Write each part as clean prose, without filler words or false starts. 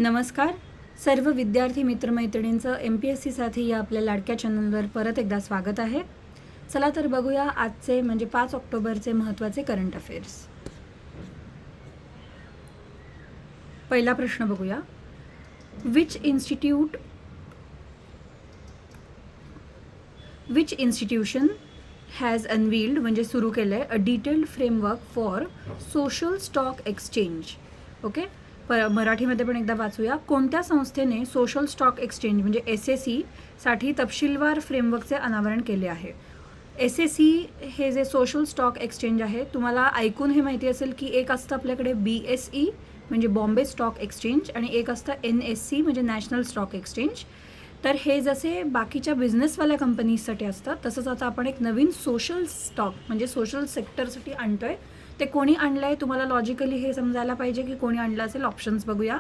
नमस्कार सर्व विद्यार्थी मित्रमैत्रिणींचं MPSCसाठी या आपल्या लाडक्या चॅनलवर परत एकदा स्वागत आहे. चला तर बघूया आजचे म्हणजे 5 ऑक्टोबरचे महत्त्वाचे करंट अफेअर्स. पहिला प्रश्न बघूया. विच इन्स्टिट्यूशन हॅज अनवील्ड म्हणजे सुरू केलं आहे a detailed framework for social stock exchange. Okay, मराठीमध्ये पण एकदा वाचूया. कोणत्या संस्थेने सोशल स्टॉक एक्सचेंज म्हणजे SSE साठी तपशीलवार फ्रेमवर्कचे अनावरण केले आहे. SSE हे जे सोशल स्टॉक एक्सचेंज आहे, तुम्हाला ऐकून हे माहिती असेल की एक असतं आपल्याकडे BSE म्हणजे बॉम्बे स्टॉक एक्सचेंज आणि एक असतं NSE म्हणजे नॅशनल स्टॉक एक्सचेंज. तर हे जसे बाकीच्या बिझनेसवाल्या कंपनीजसाठी असतं तसंच आता आपण एक नवीन सोशल स्टॉक म्हणजे सोशल सेक्टरसाठी आणतो आहे. ते कोणी आणलं आहे तुम्हाला लॉजिकली हे समजायला पाहिजे की कोणी आणलं असेल. ऑप्शन्स बघूया.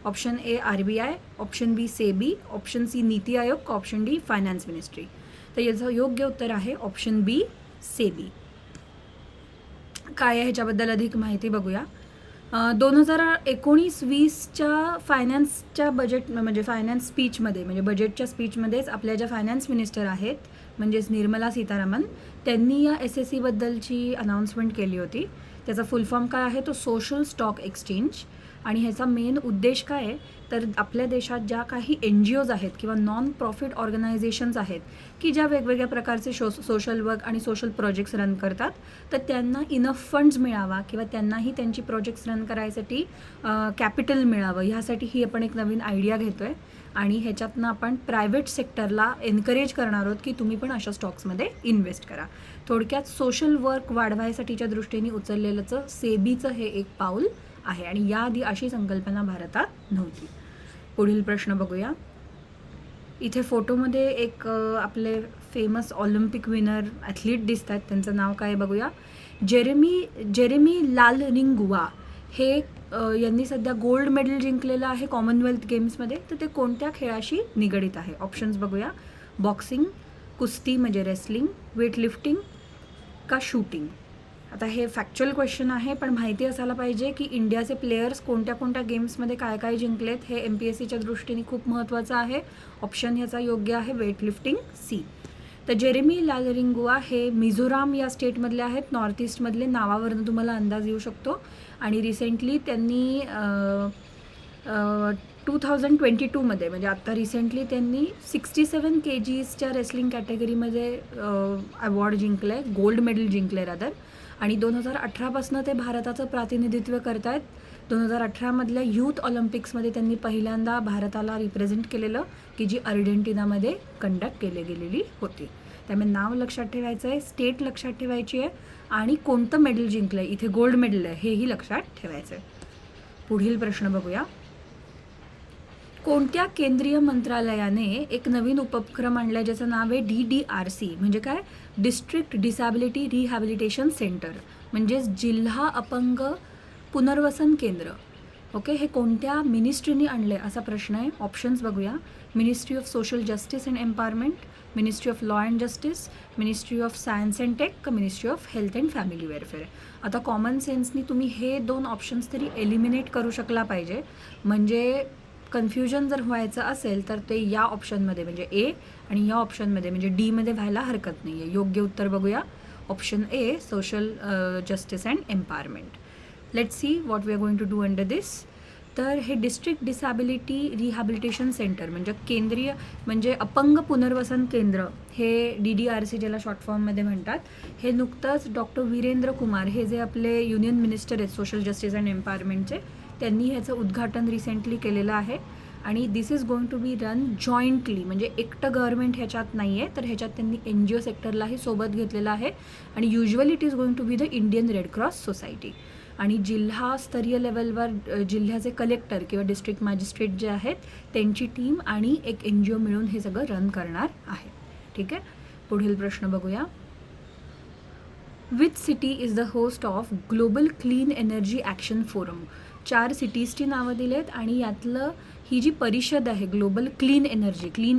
Option A RBI, option B SEBI, option C NITI Aayog, option D finance ministry. तर याचं योग्य उत्तर आहे ऑप्शन B SEBI. काय आहे ह्याच्याबद्दल अधिक माहिती बघूया. 2019-20च्या फायनान्सच्या बजेट म्हणजे फायनान्स स्पीचमध्ये म्हणजे बजेटच्या स्पीचमध्येच आपल्या ज्या फायनान्स मिनिस्टर आहेत म्हणजेच निर्मला सीतारामन त्यांनी या SSE बद्दलची अनाऊन्समेंट केली होती. त्याचा फुल फॉर्म काय आहे तो सोशल स्टॉक एक्सचेंज. आणि ह्याचा मेन उद्देश काय आहे तर आपल्या देशात ज्या काही NGOज आहेत किंवा नॉन प्रॉफिट ऑर्गनायझेशन्स आहेत की ज्या वेगवेगळ्या प्रकारचे सोशल वर्क आणि सोशल प्रोजेक्ट्स रन करतात तर त्यांना इनफ फंड्स मिळावा किंवा त्यांनाही त्यांची प्रोजेक्ट्स रन करायसाठी कॅपिटल मिळावं ह्यासाठी ही आपण एक नवीन आयडिया घेतो आहे. आणि ह्याच्यातनं आपण प्रायव्हेट सेक्टरला एनकरेज करणार आहोत की तुम्ही पण अशा स्टॉक्समध्ये इन्व्हेस्ट करा. थोडक्यात सोशल वर्क वाढवायसाठीच्या दृष्टीने उचललेलंचं SEBIचं हे एक पाऊल आहे आणि याआधी अशी संकल्पना भारतात नव्हती. पुढील प्रश्न बघूया. इथे फोटोमध्ये एक आपले फेमस ऑलिम्पिक विनर ॲथलीट दिसत आहेत. त्यांचं नाव काय बघूया. जेरेमी लालरिंगुआ हे यांनी सध्या गोल्ड मेडल जिंकलेलं आहे कॉमनवेल्थ गेम्समध्ये. तर ते कोणत्या खेळाशी निगडीत आहे. ऑप्शन्स बघूया. बॉक्सिंग, कुस्ती म्हणजे रेसलिंग, वेटलिफ्टिंग का शूटिंग. आता हे फॅक्च्युअल क्वेश्चन आहे पण माहिती असायला पाहिजे की इंडियाचे प्लेयर्स कोणत्या कोणत्या गेम्समध्ये काय काय जिंकलेत. हे MPSCच्या दृष्टीने खूप महत्त्वाचं आहे. ऑप्शन ह्याचा योग्य आहे वेटलिफ्टिंग C. तर जेरेमी लालरिंगुआ हे मिझोराम या स्टेटमधले आहेत. नॉर्थ ईस्टमधले नावावरून तुम्हाला अंदाज येऊ शकतो. आणि रिसेंटली त्यांनी 2022मध्ये म्हणजे आत्ता रिसेंटली त्यांनी 67 kgsच्या रेसलिंग कॅटेगरीमध्ये अवॉर्ड जिंकलं आहे, गोल्ड मेडल जिंकलं आहे रादर. आणि 2018पासून ते भारताचं प्रतिनिधित्व करत आहेत. 2018मधल्या यूथ ऑलिम्पिक्समध्ये त्यांनी पहिल्यांदा भारताला रिप्रेझेंट केलेलं की जी अर्जेंटिनामध्ये कंडक्ट केली गेलेली होती. त्यामुळे नाव लक्षात ठेवायचं आहे, स्टेट लक्षात ठेवायची आहे आणि कोणतं मेडल जिंकलं आहे, इथे गोल्ड मेडल आहे हेही लक्षात ठेवायचं आहे. पुढील प्रश्न बघूया. कोणत्या केंद्रीय मंत्रालयाने एक नवीन उपक्रम आणला आहे ज्याचं नाव आहे DDRC म्हणजे काय डिस्ट्रिक्ट डिसॅबिलिटी रिहॅबिलिटेशन सेंटर म्हणजेच जिल्हा अपंग पुनर्वसन केंद्र. ओके, हे कोणत्या मिनिस्ट्रीने आणले असा प्रश्न आहे. ऑप्शन्स बघूया. Ministry of social justice and empowerment, ministry of law and justice, ministry of science and tech का ministry of health and family welfare. आता कॉमन सेन्सनी तुम्ही हे 2 ऑप्शन्स तरी एलिमिनेट करू शकला पाहिजे. म्हणजे कन्फ्युजन जर व्हायचं असेल तर ते या ऑप्शनमध्ये म्हणजे A आणि या ऑप्शनमध्ये म्हणजे Dमध्ये व्हायला हरकत नाही आहे. योग्य उत्तर बघूया. Option A social justice and empowerment. Let's see what we are going to do under this. तर हे डिस्ट्रिक्ट डिसॅबिलिटी रिहॅबिलिटेशन सेंटर म्हणजे केंद्रीय म्हणजे अपंग पुनर्वसन केंद्र हे DDRC ज्याला शॉर्ट फॉर्ममध्ये म्हणतात. हे नुकतंच डॉक्टर वीरेंद्र कुमार हे जे आपले युनियन मिनिस्टर आहेत सोशल जस्टिस अँड एम्पॉवरमेंटचे त्यांनी ह्याचं उद्घाटन रिसेंटली केलेलं आहे. आणि this is going to be run jointly म्हणजे एकटं गव्हर्नमेंट ह्याच्यात नाही आहे तर ह्याच्यात त्यांनी NGO सेक्टरलाही सोबत घेतलेलं आहे. आणि usually it is going to be the Indian red cross society. आणि जिल्हास्तरीय लेवलवर जिल्ह्याचे कलेक्टर किंवा डिस्ट्रिक्ट मॅजिस्ट्रेट जे आहेत त्यांची टीम आणि एक NGO मिळून हे सगळं रन करणार आहे. ठीक आहे, पुढील प्रश्न बघूया. Which city is the host of global clean energy action forum. 4 सिटीजची नावं दिली आहेत आणि यातलं ही जी परिषद आहे ग्लोबल क्लीन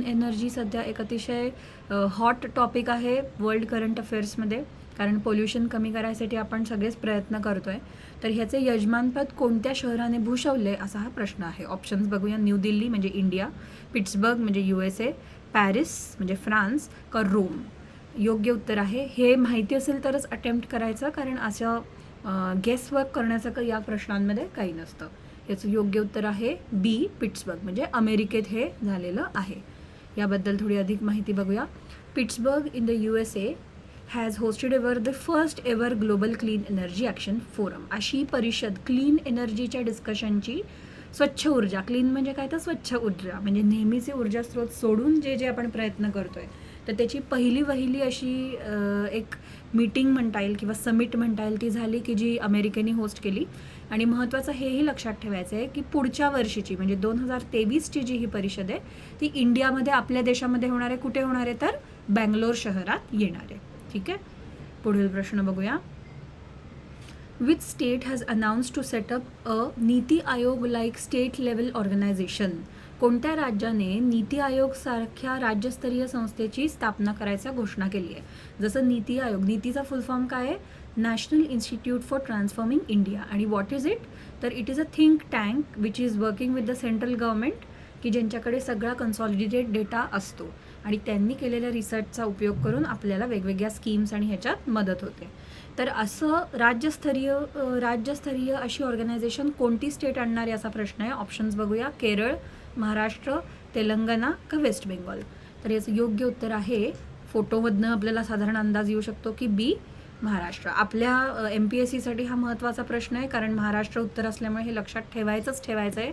एनर्जी सध्या एक अतिशय हॉट टॉपिक आहे वर्ल्ड करंट अफेअर्समध्ये. कारण पोल्युशन कमी करायसाठी आपण सगळेच प्रयत्न करतो आहे. तर ह्याचे यजमानपद कोणत्या शहराने भूषवले असा हा प्रश्न आहे. ऑप्शन्स बघूया. न्यू दिल्ली म्हणजे इंडिया, पिट्सबर्ग म्हणजे USA, पॅरिस म्हणजे फ्रान्स का रोम. योग्य उत्तर आहे. हे माहिती असेल तरच अटेम्प्ट करायचं, कारण असं गेसवर्क करण्याचं या प्रश्नांमध्ये काही नसतं. याचं योग्य उत्तर आहे बी, पिट्सबर्ग म्हणजे अमेरिकेत हे झालेलं आहे. याबद्दल थोडी अधिक माहिती बघूया. Pittsburgh in the USA has hosted ever the first ever global clean energy action forum. अशी परिषद क्लीन एनर्जीच्या डिस्कशनची, स्वच्छ ऊर्जा, क्लीन म्हणजे काय तर स्वच्छ ऊर्जा म्हणजे नेहमीचे ऊर्जा स्रोत सोडून जे आपण प्रयत्न करतो आहे, तर त्याची पहिली अशी एक मीटिंग म्हणता येईल किंवा समिट म्हणता येईल ती झाली की जी अमेरिकेने होस्ट केली. आणि महत्त्वाचं हेही लक्षात ठेवायचं आहे की पुढच्या वर्षीची म्हणजे 2023ची जी ही परिषद आहे ती इंडियामध्ये, आपल्या देशामध्ये होणार आहे. कुठे होणार आहे तर बँगलोर शहरात येणार आहे. ठीक आहे. पुढील प्रश्न बघूया. Which state has announced to set up a Niti Aayog like state level organisation. कोणत्या राज्याने नीती आयोग सारख्या राज्यस्तरीय संस्थेची स्थापना करायचा घोषणा केली आहे. जसं नीती आयोग, नीतीचा फुल फॉर्म काय आहे? National institute for transforming India. आणि व्हॉट इज इट? तर it is a think tank which is working with the central government, की ज्यांच्याकडे सगळा कन्सॉलिडेटेड डेटा असतो आणि त्यांनी केलेल्या रिसर्चचा उपयोग करून आपल्याला वेगवेगळ्या स्कीम्स आणि ह्याच्यात मदत होते. तर असं राज्यस्तरीय अशी ऑर्गनायझेशन कोणती स्टेट आणणार आहे असा प्रश्न आहे. ऑप्शन्स बघूया. केरळ, महाराष्ट्र, तेलंगणा का वेस्ट बेंगॉल. तर याचं योग्य उत्तर आहे, फोटोमधनं आपल्याला साधारण अंदाज येऊ शकतो की बी, महाराष्ट्र. आपल्या MPSCसाठी हा महत्त्वाचा प्रश्न आहे, कारण महाराष्ट्र उत्तर असल्यामुळे हे लक्षात ठेवायचं आहे.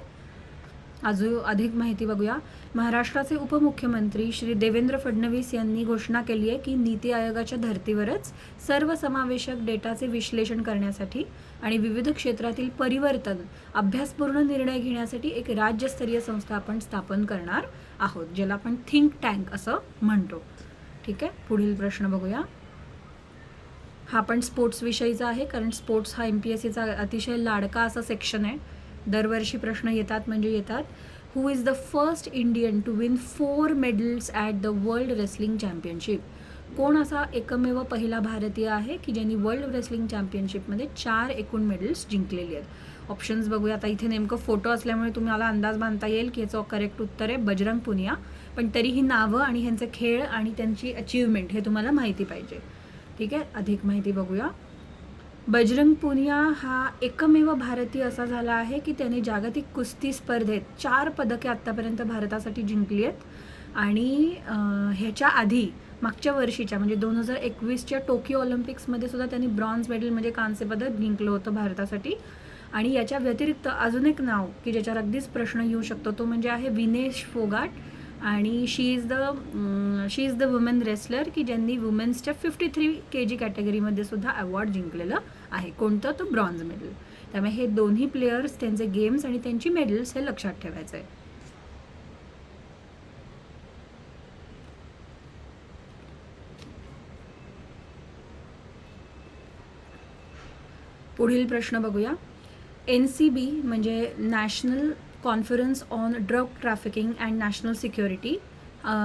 अजून अधिक माहिती बघूया. महाराष्ट्राचे उपमुख्यमंत्री श्री देवेंद्र फडणवीस यांनी घोषणा केली आहे की नीती आयोगाच्या धर्तीवरच सर्वसमावेशक डेटाचे विश्लेषण करण्यासाठी आणि विविध क्षेत्रातील परिवर्तन, अभ्यासपूर्ण निर्णय घेण्यासाठी एक राज्यस्तरीय संस्था आपण स्थापन करणार आहोत, ज्याला आपण थिंक टँक असं म्हणतो. ठीक आहे. पुढील प्रश्न बघूया. हा पण स्पोर्ट्स विषयीचा आहे, कारण स्पोर्ट्स हा MPSCचा अतिशय लाडका असा सेक्शन आहे. दरवर्षी प्रश्न येतात म्हणजे येतात. Who is the first Indian to win 4 medals at the world wrestling championship. कोण असा एकमेव पहिला भारतीय आहे की ज्यांनी वर्ल्ड रेसलिंग चॅम्पियनशिपमध्ये 4 एकूण मेडल्स जिंकलेली आहेत. ऑप्शन्स बघूया. आता इथे नेमकं फोटो असल्यामुळे तुम्हाला अंदाज बांधता येईल की याचं करेक्ट उत्तर आहे बजरंग पुनिया. पण तरीही नावं आणि ह्यांचे खेळ आणि त्यांची अचीवमेंट हे तुम्हाला माहिती पाहिजे. ठीक आहे. अधिक माहिती बघूया. बजरंग पुनिया हा एकमेव भारतीय असा झाला आहे की त्याने जागतिक कुस्ती स्पर्धेत 4 पदके आत्तापर्यंत भारतासाठी जिंकली आहेत. आणि ह्याच्या आधी मागच्या वर्षीच्या म्हणजे 2021च्या टोकियो ऑलिम्पिक्समध्ये सुद्धा त्यांनी ब्रॉन्झ मेडल म्हणजे कांस्य पदक जिंकलं होतं भारतासाठी. आणि याच्या व्यतिरिक्त अजून एक नाव की ज्याच्यावर अगदीच प्रश्न येऊ शकतो तो म्हणजे आहे विनेश फोगाट. आणि शी इज द वुमेन रेसलर की ज्यांनी वुमेन्सच्या 53 kg कॅटेगरीमध्ये सुद्धा अवॉर्ड जिंकलेलं आहे. कोणतं? तो ब्रॉन्झ मेडल. त्यामुळे हे दोन्ही प्लेयर्स, त्यांचे गेम्स आणि त्यांची मेडल्स हे लक्षात ठेवायचं आहे. पुढील प्रश्न बघूया. NCB म्हणजे national conference on drug trafficking and national security,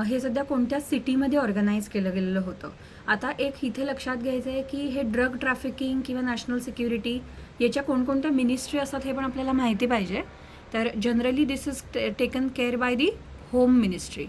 हे सध्या कोणत्या सिटीमध्ये ऑर्गनाईज केलं गेलेलं होतं. आता एक इथे लक्षात घ्यायचं आहे की हे ड्रग ट्रॅफिकिंग किंवा नॅशनल सिक्युरिटी याच्या कोणकोणत्या मिनिस्ट्री असतात हे पण आपल्याला माहिती पाहिजे. तर generally this is taken care by the home ministry.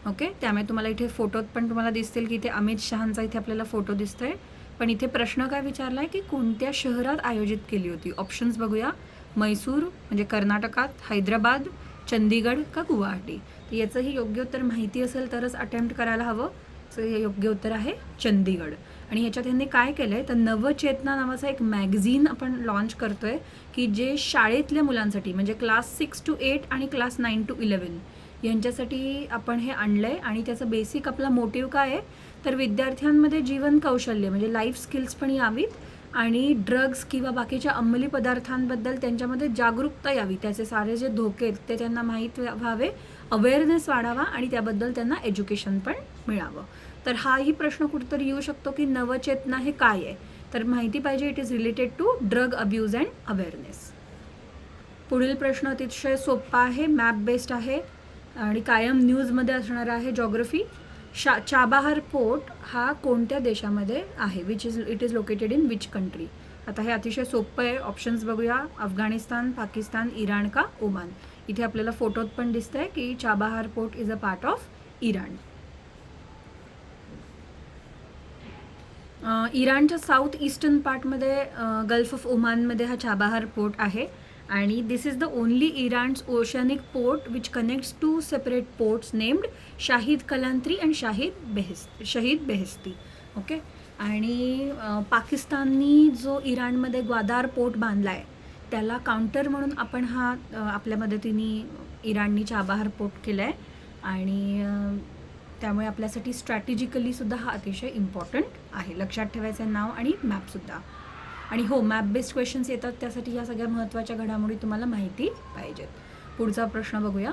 Okay. त्यामुळे तुम्हाला इथे फोटोत पण तुम्हाला दिसतील की इथे अमित शहांचा इथे आपल्याला फोटो दिसतोय. पण इथे प्रश्न काय विचारला आहे की कोणत्या शहरात आयोजित केली होती. ऑप्शन्स बघूया. मैसूर म्हणजे कर्नाटकात, हैदराबाद, चंदीगड का गुवाहाटी. तर याचंही योग्य उत्तर माहिती असेल तरच अटेम्प्ट करायला हवं. सो हे योग्य उत्तर आहे चंदीगड. आणि ह्याच्यात यांनी काय केलं आहे तर नवचेतना नावाचा एक मॅगझिन आपण लॉन्च करतो आहे की जे शाळेतल्या मुलांसाठी म्हणजे क्लास 6 to 8 आणि क्लास 9 to 11 यांच्यासाठी आपण हे आणलं आहे. आणि त्याचं बेसिक आपला मोटिव्ह काय आहे तर विद्यार्थ्यांमध्ये जीवन कौशल्य म्हणजे लाईफ स्किल्स पण यावीत आणि ड्रग्स किंवा बाकीच्या अंमली पदार्थांबद्दल त्यांच्यामध्ये जागरूकता यावी, त्याचे सारे जे धोके आहेत ते त्यांना माहीत व्हावे, अवेअरनेस वाढावा आणि त्याबद्दल त्यांना एज्युकेशन पण मिळावं. तर हाही प्रश्न कुठेतरी येऊ शकतो की नवचेतना हे काय आहे. तर माहिती पाहिजे. It is related to drug abuse and awareness. पुढील प्रश्न अतिशय सोपा आहे, मॅप बेस्ड आहे आणि कायम न्यूजमध्ये असणार आहे. जॉग्रफी. चाबाहार पोर्ट हा कोणत्या देशामध्ये आहे, it is located in which country. आता हे अतिशय सोपं आहे. ऑप्शन्स बघूया. अफगाणिस्तान, पाकिस्तान, इराण का ओमान. इथे आपल्याला फोटोत पण दिसतंय की Chabahar port is a part of Iran. इराणच्या साऊथ ईस्टर्न पार्टमध्ये गल्फ ऑफ ओमानमध्ये हा चाबाहार पोर्ट आहे आणि this is the only Iran's oceanic port which connects two separate ports named Shahid Kalantari and Shahid Beheshti. Okay. आणि पाकिस्ताननी जो इराणमध्ये Gwadar port बांधला आहे त्याला काउंटर म्हणून आपण हा आपल्या मदतीने इराणनी चाबाहार पोर्ट केला आहे आणि त्यामुळे आपल्यासाठी स्ट्रॅटेजिकली सुद्धा हा अतिशय इम्पॉर्टंट आहे. लक्षात ठेवायचं नाव आणि मॅपसुद्धा. आणि हो, मॅप बेस्ड क्वेश्चन्स येतात त्यासाठी या सगळ्या महत्त्वाच्या घडामोडी तुम्हाला माहिती पाहिजेत. पुढचा प्रश्न बघूया.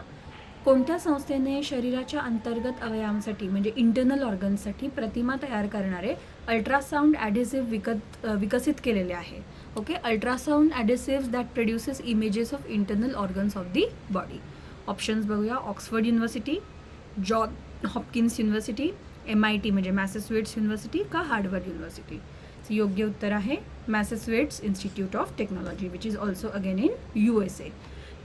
कोणत्या संस्थेने शरीराच्या अंतर्गत अवयवांसाठी म्हणजे इंटरनल ऑर्गन्ससाठी प्रतिमा तयार करणारे अल्ट्रासाऊंड ॲडेसिव्ह विकसित केलेले आहे. Okay. Ultrasound adhesive that produces images of internal organs of the body. Options बघूया. Oxford University, John Hopkins University, MIT म्हणजे मॅसेच्युएट्स युनिव्हर्सिटी का हार्वर्ड युनिव्हर्सिटी. योग्य उत्तर आहे Massachusetts Institute of Technology which is also again in USA.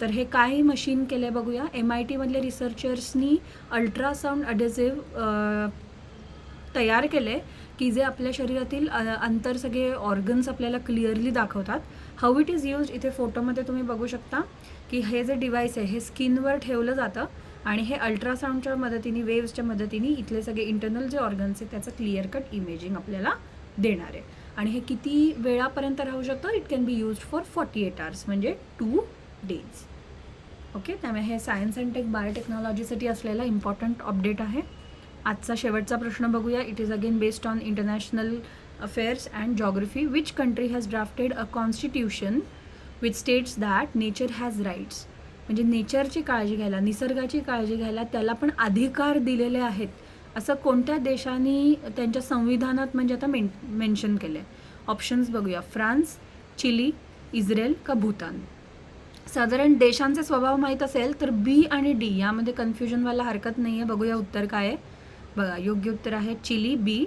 तर हे काय machine केलं आहे बघूया. MIT मधले रिसर्चर्सनी अल्ट्रासाऊंड अडेसिव्ह तयार केले की जे आपल्या शरीरातील अंतर सगळे ऑर्गन्स आपल्याला क्लिअरली दाखवतात. हाऊ इट इज यूज्ड इथे फोटोमध्ये तुम्ही बघू शकता की हे जे डिव्हाइस आहे हे स्किनवर ठेवलं जातं आणि हे अल्ट्रासाऊंडच्या मदतीने वेव्सच्या मदतीने इथले सगळे इंटरनल जे ऑर्गन्स आहेत त्याचं क्लिअर कट इमेजिंग आपल्याला देणार आहे. आणि हे किती वेळापर्यंत राहू शकतं. It can be used for 48 hours म्हणजे 2 days. ओके. त्यामुळे हे सायन्स अँड टेक बायोटेक्नॉलॉजीसाठी असलेला इम्पॉर्टंट अपडेट आहे. आजचा शेवटचा प्रश्न बघूया. It is again based on international affairs and geography. Which country has drafted a constitution which states that nature has rights. म्हणजे नेचरची काळजी घ्यायला, निसर्गाची काळजी घ्यायला त्याला पण अधिकार दिलेले आहेत असं कोणत्या देशांनी त्यांच्या संविधानात म्हणजे आता मेन्शन केलं आहे. ऑप्शन्स बघूया. फ्रान्स, चिली, इस्रायल का भूतान. साधारण देशांचे स्वभाव माहीत असेल तर B आणि D यामध्ये कन्फ्युजन व्हायला हरकत नाही आहे. बघूया उत्तर काय आहे. बघा, योग्य उत्तर आहे चिली, B.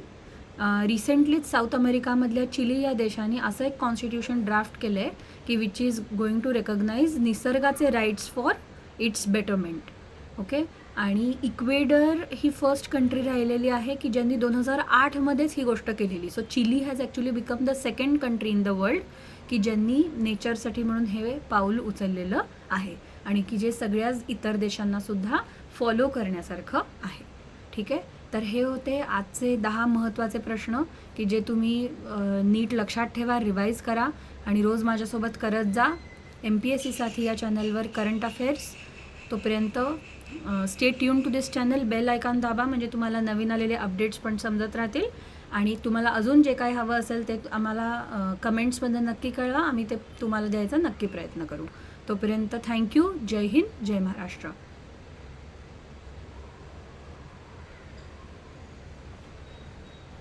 रिसेंटलीच साऊथ अमेरिकामधल्या चिली या देशाने असं एक कॉन्स्टिट्यूशन ड्राफ्ट केलं आहे की which is going to recognise निसर्गाचे rights for its betterment. Okay. आणि इक्वेडर ही फर्स्ट कंट्री राहिलेली आहे की ज्यांनी 2008मध्येच ही गोष्ट केलेली. So Chile has actually become the second country in the world की ज्यांनी नेचरसाठी म्हणून हे पाऊल उचललेलं आहे आणि की जे सगळ्याच इतर देशांनासुद्धा फॉलो करण्यासारखं आहे. ठीक आहे. तर हे होते आजचे 10 महत्त्वाचे प्रश्न की जे तुम्ही नीट लक्षात ठेवा, रिवाईज करा आणि रोज माझ्यासोबत करत जा. MPSCसाठी या चॅनलवर करंट अफेअर्स. तोपर्यंत stay tune to this channel. Bell icon दाबा म्हणजे तुम्हाला नवीन आलेले अपडेट्स पण समजत राहतील आणि तुम्हाला अजून जे काही हवं असेल ते आम्हाला कमेंट्समध्ये नक्की कळवा. आम्ही ते तुम्हाला द्यायचा नक्की प्रयत्न करू. तोपर्यंत थँक्यू. जय हिंद, जय महाराष्ट्र.